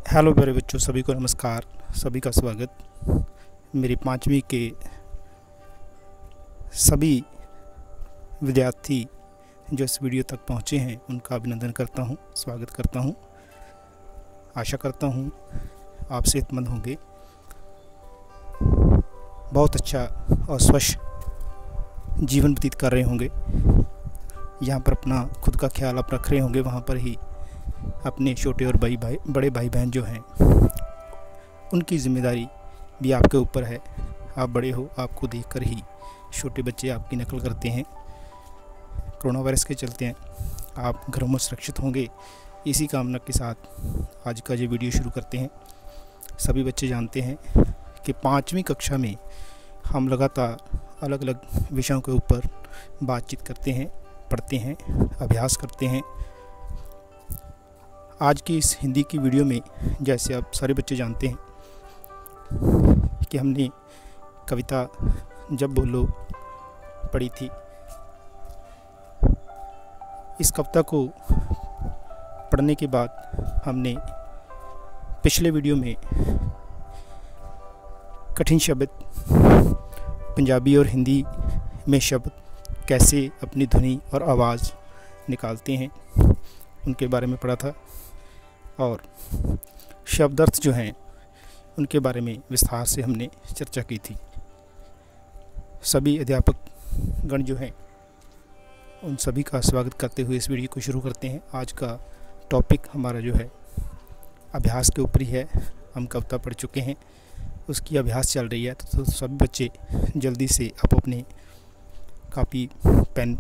Hello प्यारे बच्चों, सभी को नमस्कार। सभी का स्वागत। मेरी पाँचवीं के सभी विद्यार्थी जो इस वीडियो तक पहुँचे हैं उनका अभिनंदन करता हूँ, स्वागत करता हूँ। आशा करता हूँ आप सेहतमंद होंगे, बहुत अच्छा और स्वच्छ जीवन व्यतीत कर रहे होंगे। यहाँ पर अपना खुद का ख्याल आप रख रहे होंगे, वहाँ पर ही अपने छोटे और बड़े भाई बहन जो हैं उनकी ज़िम्मेदारी भी आपके ऊपर है। आप बड़े हो, आपको देखकर ही छोटे बच्चे आपकी नकल करते हैं। कोरोना वायरस के चलते हैं आप घरों में सुरक्षित होंगे, इसी कामना के साथ आज का ये वीडियो शुरू करते हैं। सभी बच्चे जानते हैं कि 5वीं कक्षा में हम लगातार अलग अलग विषयों के ऊपर बातचीत करते हैं, पढ़ते हैं, अभ्यास करते हैं। आज की इस हिंदी की वीडियो में जैसे आप सारे बच्चे जानते हैं कि हमने कविता जब बोलो पढ़ी थी। इस कविता को पढ़ने के बाद हमने पिछले वीडियो में कठिन शब्द पंजाबी और हिंदी में शब्द कैसे अपनी ध्वनि और आवाज़ निकालते हैं उनके बारे में पढ़ा था, और शब्दार्थ जो हैं उनके बारे में विस्तार से हमने चर्चा की थी। सभी अध्यापक गण जो हैं उन सभी का स्वागत करते हुए इस वीडियो को शुरू करते हैं। आज का टॉपिक हमारा जो है अभ्यास के ऊपर ही है। हम कविता पढ़ चुके हैं, उसकी अभ्यास चल रही है, तो सभी बच्चे जल्दी से आप अपने कॉपी पेन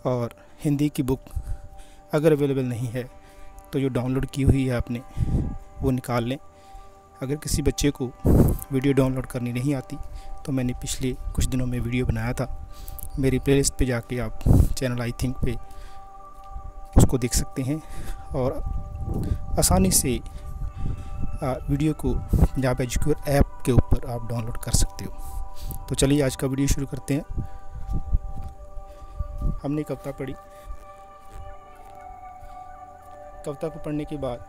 और हिंदी की बुक अगर अवेलेबल नहीं है तो जो डाउनलोड की हुई है आपने वो निकाल लें। अगर किसी बच्चे को वीडियो डाउनलोड करनी नहीं आती तो मैंने पिछले कुछ दिनों में वीडियो बनाया था, मेरी प्लेलिस्ट पे जाके आप चैनल आई थिंक पे उसको देख सकते हैं और आसानी से वीडियो को पंजाब एजुकेयर ऐप के ऊपर आप डाउनलोड कर सकते हो। तो चलिए आज का वीडियो शुरू करते हैं। हमने कविता पढ़ी। कविता को पढ़ने के बाद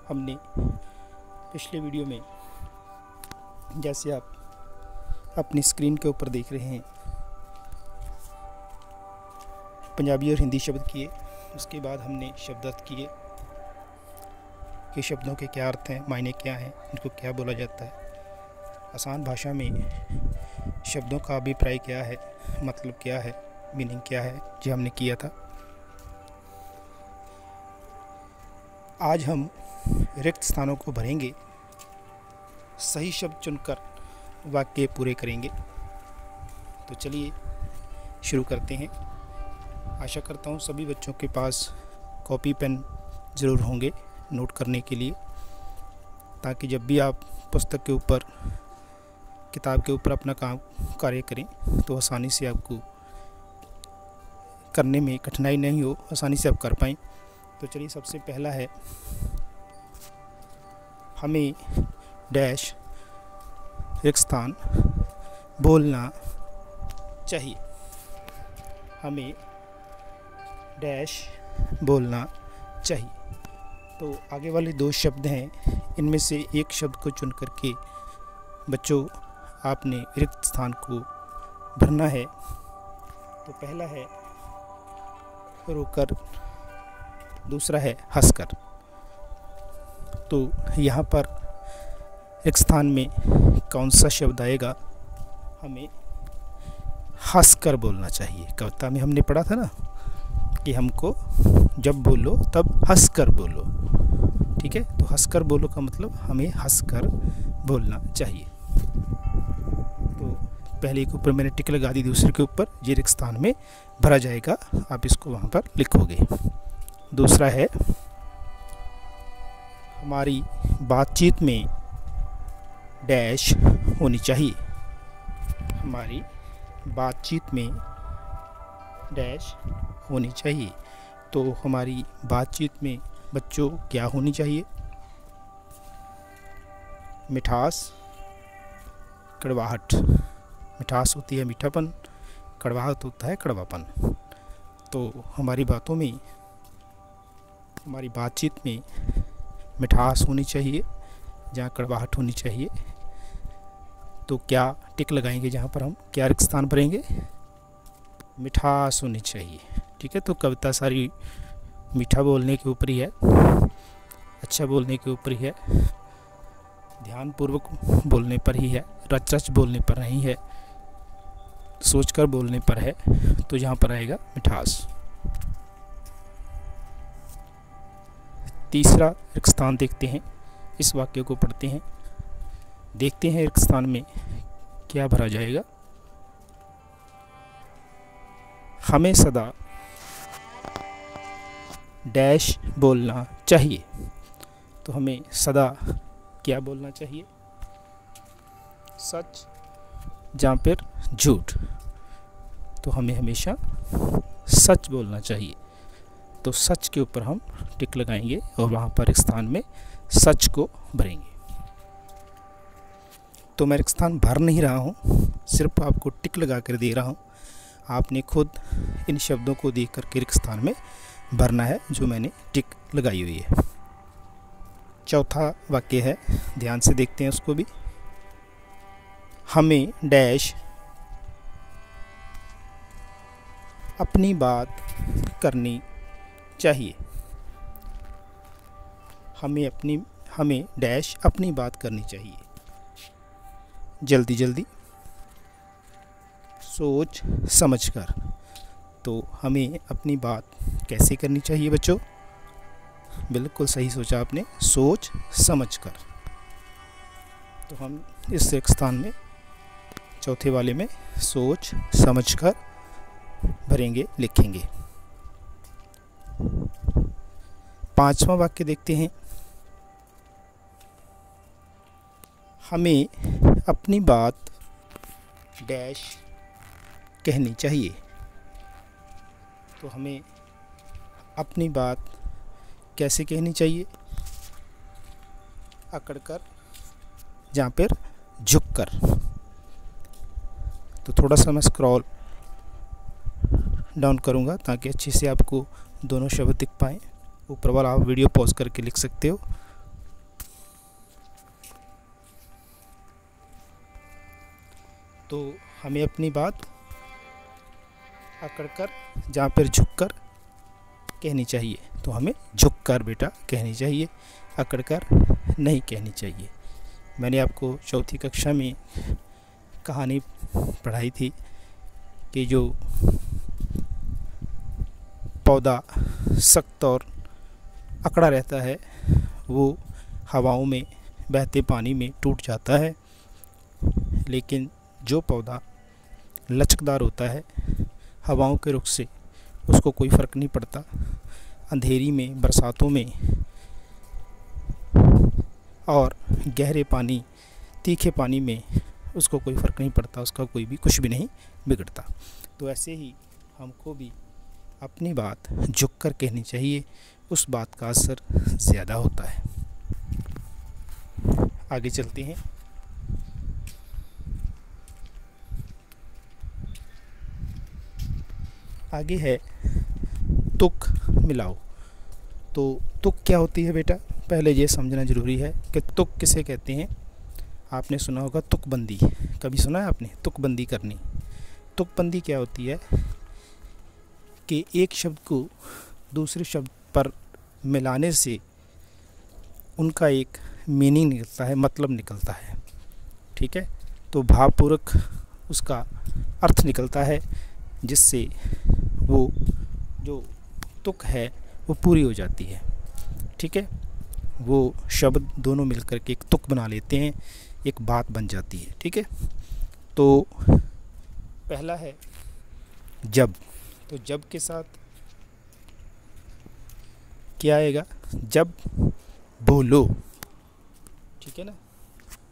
हमने पिछले वीडियो में जैसे आप अपनी स्क्रीन के ऊपर देख रहे हैं पंजाबी और हिंदी शब्द किए। उसके बाद हमने शब्दार्थ किए कि शब्दों के क्या अर्थ हैं, मायने क्या हैं, इनको क्या बोला जाता है, आसान भाषा में शब्दों का अभिप्राय क्या है, मतलब क्या है, मीनिंग क्या है, जो हमने किया था। आज हम रिक्त स्थानों को भरेंगे, सही शब्द चुनकर वाक्य पूरे करेंगे। तो चलिए शुरू करते हैं। आशा करता हूँ सभी बच्चों के पास कॉपी पेन ज़रूर होंगे नोट करने के लिए, ताकि जब भी आप पुस्तक के ऊपर, किताब के ऊपर अपना कार्य करें तो आसानी से आपको करने में कठिनाई नहीं हो, आसानी से आप कर पाएँ। तो चलिए सबसे पहला है, हमें डैश रिक्त स्थान बोलना चाहिए। हमें डैश बोलना चाहिए। तो आगे वाले दो शब्द हैं, इनमें से एक शब्द को चुन करके बच्चों आपने रिक्त स्थान को भरना है। तो पहला है रोकर, दूसरा है हंसकर। तो यहाँ पर रिक्त स्थान में कौन सा शब्द आएगा? हमें हंसकर बोलना चाहिए। कविता में हमने पढ़ा था ना कि हमको जब बोलो तब हंसकर बोलो, ठीक है। तो हंसकर बोलो का मतलब हमें हंसकर बोलना चाहिए। तो पहले के ऊपर मैंने टिक लगा दी, दूसरे के ऊपर ये रिक्त स्थान में भरा जाएगा, आप इसको वहाँ पर लिखोगे। दूसरा है, हमारी बातचीत में डैश होनी चाहिए। हमारी बातचीत में डैश होनी चाहिए। तो हमारी बातचीत में बच्चों क्या होनी चाहिए? मिठास, कड़वाहट। मिठास होती है मीठापन, कड़वाहट होता है कड़वापन। तो हमारी बातों में, हमारी बातचीत में मिठास होनी चाहिए, जहाँ कड़वाहट होनी चाहिए। तो क्या टिक लगाएंगे जहाँ पर हम, क्या रिक्त स्थान भरेंगे? मिठास होनी चाहिए। ठीक है, तो कविता सारी मीठा बोलने के ऊपर ही है, अच्छा बोलने के ऊपर ही है, ध्यानपूर्वक बोलने पर ही है, रच रच बोलने पर नहीं है, सोचकर बोलने पर है। तो यहाँ पर आएगा मिठास। तीसरा रिक्त स्थान देखते हैं, इस वाक्य को पढ़ते हैं, देखते हैं रिक्त स्थान में क्या भरा जाएगा। हमें सदा डैश बोलना चाहिए। तो हमें सदा क्या बोलना चाहिए? सच, जहाँ पर झूठ। तो हमें हमेशा सच बोलना चाहिए। तो सच के ऊपर हम टिक लगाएंगे और वहाँ पर रिक्त स्थान में सच को भरेंगे। तो मैं रिक्त स्थान भर नहीं रहा हूँ, सिर्फ आपको टिक लगा कर दे रहा हूँ। आपने खुद इन शब्दों को देख करके रिक्त स्थान में भरना है जो मैंने टिक लगाई हुई है। चौथा वाक्य है, ध्यान से देखते हैं उसको भी। हमें डैश अपनी बात करनी चाहिए। हमें डैश अपनी बात करनी चाहिए, जल्दी जल्दी, सोच समझकर। तो हमें अपनी बात कैसे करनी चाहिए बच्चों? बिल्कुल सही सोचा आपने, सोच समझकर। तो हम इस रिक्त स्थान में चौथे वाले में सोच समझकर भरेंगे, लिखेंगे। पांचवा वाक्य देखते हैं। हमें अपनी बात डैश कहनी चाहिए। तो हमें अपनी बात कैसे कहनी चाहिए? अकड़कर, जहाँ पर झुककर। तो थोड़ा सा मैं स्क्रॉल डाउन करूँगा ताकि अच्छे से आपको दोनों शब्द दिख पाएँ। ऊपर वाला आप वीडियो पॉज करके लिख सकते हो। तो हमें अपनी बात अकड़कर, जहाँ पर झुककर कहनी चाहिए। तो हमें झुककर बेटा कहनी चाहिए, अकड़कर नहीं कहनी चाहिए। मैंने आपको चौथी कक्षा में कहानी पढ़ाई थी कि जो पौधा सख्त और अकड़ा रहता है वो हवाओं में, बहते पानी में टूट जाता है, लेकिन जो पौधा लचकदार होता है हवाओं के रुख से उसको कोई फ़र्क नहीं पड़ता। अंधेरी में, बरसातों में और गहरे पानी, तीखे पानी में उसको कोई फ़र्क नहीं पड़ता, उसका कोई भी कुछ भी नहीं बिगड़ता। तो ऐसे ही हमको भी अपनी बात झुक कर कहनी चाहिए, उस बात का असर ज़्यादा होता है। आगे चलते हैं। आगे है तुक मिलाओ। तो तुक क्या होती है बेटा? पहले ये समझना ज़रूरी है कि तुक किसे कहते हैं। आपने सुना होगा तुकबंदी, कभी सुना है आपने? तुकबंदी करनी। तुकबंदी क्या होती है कि एक शब्द को दूसरे शब्द पर मिलाने से उनका एक मीनिंग निकलता है, मतलब निकलता है। ठीक है, तो भावपूर्वक उसका अर्थ निकलता है, जिससे वो जो तुक है वो पूरी हो जाती है। ठीक है, वो शब्द दोनों मिलकर के एक तुक बना लेते हैं, एक बात बन जाती है। ठीक है, तो पहला है जब। तो जब के साथ क्या आएगा? जब बोलो। ठीक है ना।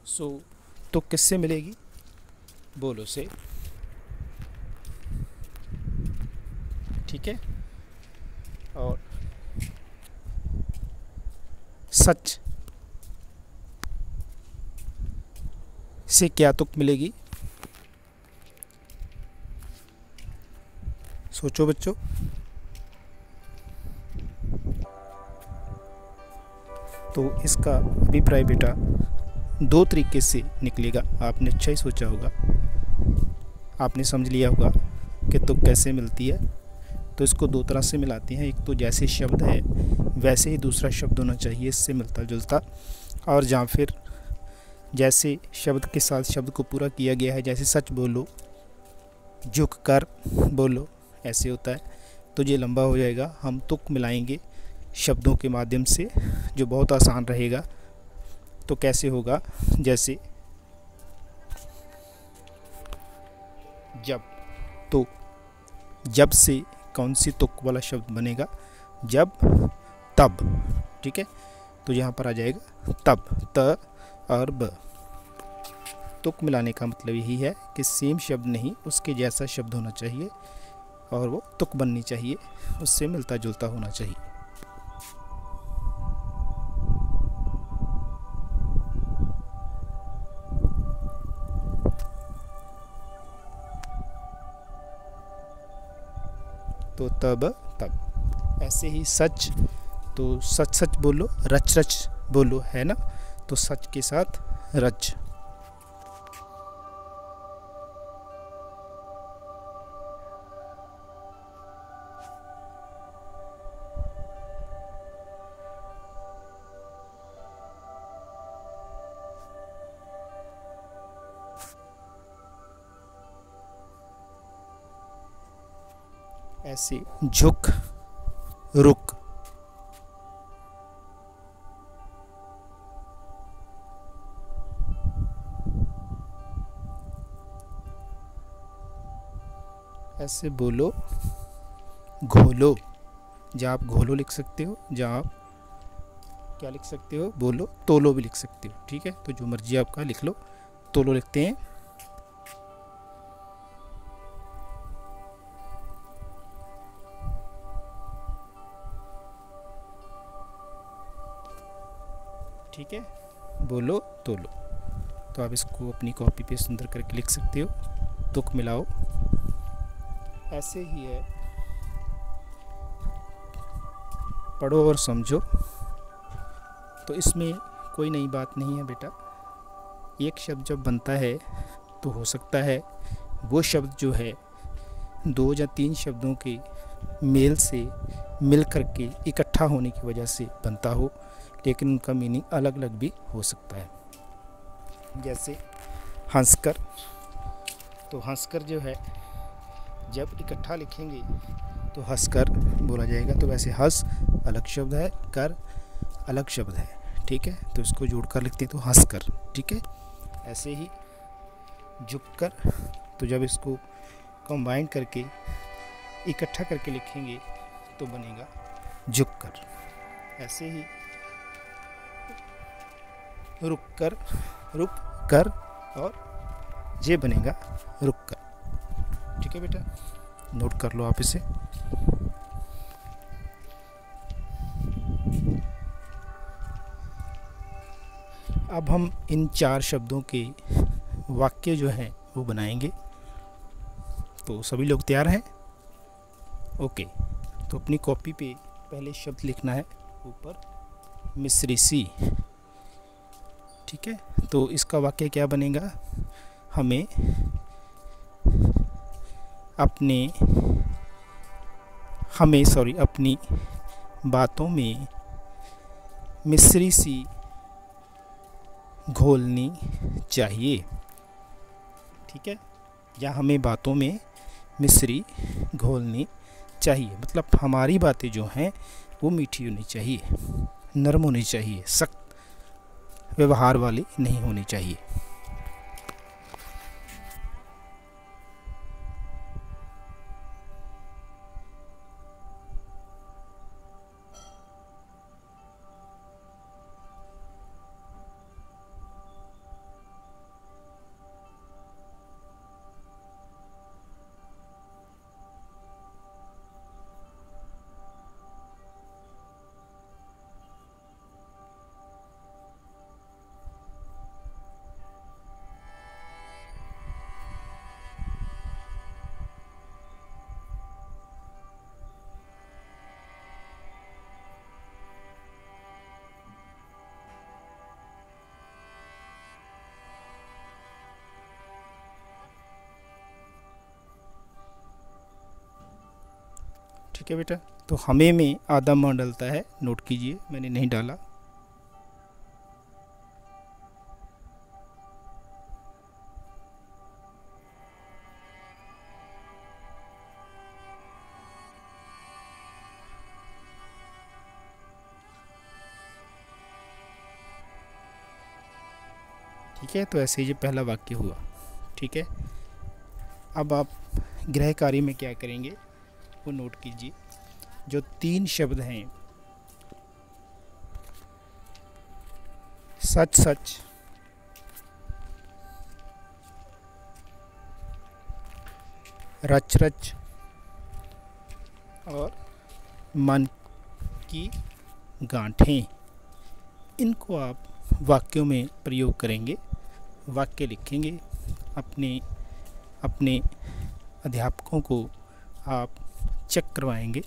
सो तो किससे मिलेगी? बोलो से। ठीक है, और सच से क्या तुक मिलेगी? सोचो बच्चों। तो इसका अभिप्राय बेटा दो तरीके से निकलेगा। आपने अच्छा ही सोचा होगा, आपने समझ लिया होगा कि तुक कैसे मिलती है। तो इसको दो तरह से मिलाते हैं, एक तो जैसे शब्द है वैसे ही दूसरा शब्द होना चाहिए इससे मिलता जुलता, और या फिर जैसे शब्द के साथ शब्द को पूरा किया गया है, जैसे सच बोलो, झुक कर बोलो, ऐसे होता है। तो ये लंबा हो जाएगा। हम तुक मिलाएंगे शब्दों के माध्यम से, जो बहुत आसान रहेगा। तो कैसे होगा, जैसे जब, तो जब से कौन सी तुक वाला शब्द बनेगा, जब, तब। ठीक है, तो यहाँ पर आ जाएगा तब, त और ब। तुक मिलाने का मतलब यही है कि सेम शब्द नहीं, उसके जैसा शब्द होना चाहिए और वो तुक बननी चाहिए, उससे मिलता जुलता होना चाहिए। तो तब, तब। ऐसे ही सच, तो सच सच बोलो, रच रच बोलो, है ना। तो सच के साथ रच। ऐसे झुक, रुक। ऐसे बोलो, घोलो। जहाँ आप घोलो लिख सकते हो, जहाँ आप क्या लिख सकते हो, बोलो, तोलो भी लिख सकते हो। ठीक है, तो जो मर्जी आपका लिख लो। तोलो लिखते हैं। ठीक है, बोलो, तोलो। तो आप इसको अपनी कॉपी पे सुंदर करके लिख सकते हो। तुक मिलाओ, ऐसे ही है। पढ़ो और समझो। तो इसमें कोई नई बात नहीं है बेटा। एक शब्द जब बनता है तो हो सकता है वो शब्द जो है दो या तीन शब्दों के मेल से मिल करके इकट्ठा होने की वजह से बनता हो, लेकिन उनका मीनिंग अलग अलग भी हो सकता है। जैसे हंसकर, तो हंसकर जो है जब इकट्ठा लिखेंगे तो हंसकर बोला जाएगा। तो वैसे हंस अलग शब्द है, कर अलग शब्द है। ठीक है, तो इसको जोड़कर लिखते हैं तो हंसकर। ठीक है, ऐसे ही झुककर, तो जब इसको कंबाइन करके इकट्ठा करके लिखेंगे तो बनेगा झुककर। ऐसे ही रुककर, रुक कर, और ये बनेगा रुककर। ठीक है बेटा, नोट कर लो आप इसे। अब हम इन चार शब्दों के वाक्य जो हैं वो बनाएंगे। तो सभी लोग तैयार हैं? ओके, तो अपनी कॉपी पे पहले शब्द लिखना है ऊपर, मिश्रिसी। ठीक है, तो इसका वाक्य क्या बनेगा, हमें अपनी बातों में मिश्री सी घोलनी चाहिए। ठीक है, या हमें बातों में मिश्री घोलनी चाहिए, मतलब हमारी बातें जो हैं वो मीठी होनी चाहिए, नरम होनी चाहिए, सख्त व्यवहार वाली नहीं होनी चाहिए। ठीक है बेटा। तो हमें में आधा म डलता है, नोट कीजिए, मैंने नहीं डाला। ठीक है, तो ऐसे ही ये पहला वाक्य हुआ। ठीक है, अब आप गृह कार्य में क्या करेंगे वो नोट कीजिए। जो 3 शब्द हैं, सच सच, रच रच और मन की गांठें, इनको आप वाक्यों में प्रयोग करेंगे, वाक्य लिखेंगे। अपने अपने अध्यापकों को आप चेक करवाएंगे।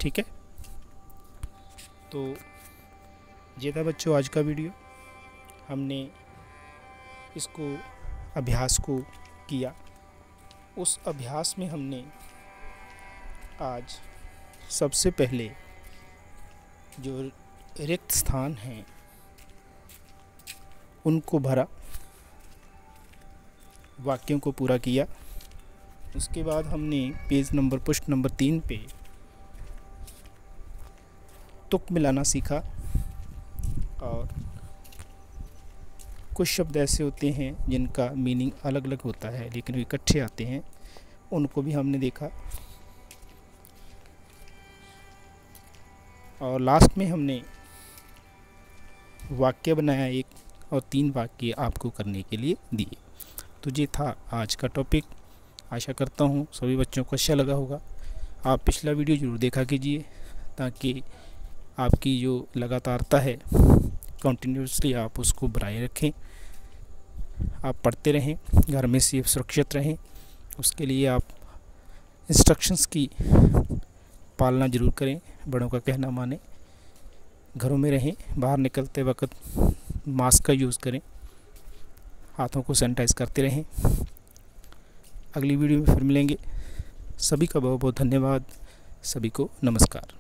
ठीक है, तो ये था बच्चों आज का वीडियो। हमने इसको अभ्यास को किया। उस अभ्यास में हमने आज सबसे पहले जो रिक्त स्थान हैं उनको भरा, वाक्यों को पूरा किया। उसके बाद हमने पेज नंबर पृष्ठ नंबर 3 पे तुक मिलाना सीखा। और कुछ शब्द ऐसे होते हैं जिनका मीनिंग अलग अलग होता है लेकिन वो इकट्ठे आते हैं, उनको भी हमने देखा। और लास्ट में हमने वाक्य बनाया एक, और 3 वाक्य आपको करने के लिए दिए। तो ये था आज का टॉपिक। आशा करता हूँ सभी बच्चों को अच्छा लगा होगा। आप पिछला वीडियो ज़रूर देखा कीजिए ताकि आपकी जो लगातारता है कंटिन्यूसली आप उसको बनाए रखें। आप पढ़ते रहें, घर में सेफ सुरक्षित रहें। उसके लिए आप इंस्ट्रक्शंस की पालना ज़रूर करें, बड़ों का कहना माने। घरों में रहें, बाहर निकलते वक्त मास्क का यूज़ करें, हाथों को सैनिटाइज करते रहें। अगली वीडियो में फिर मिलेंगे। सभी का बहुत बहुत धन्यवाद। सभी को नमस्कार।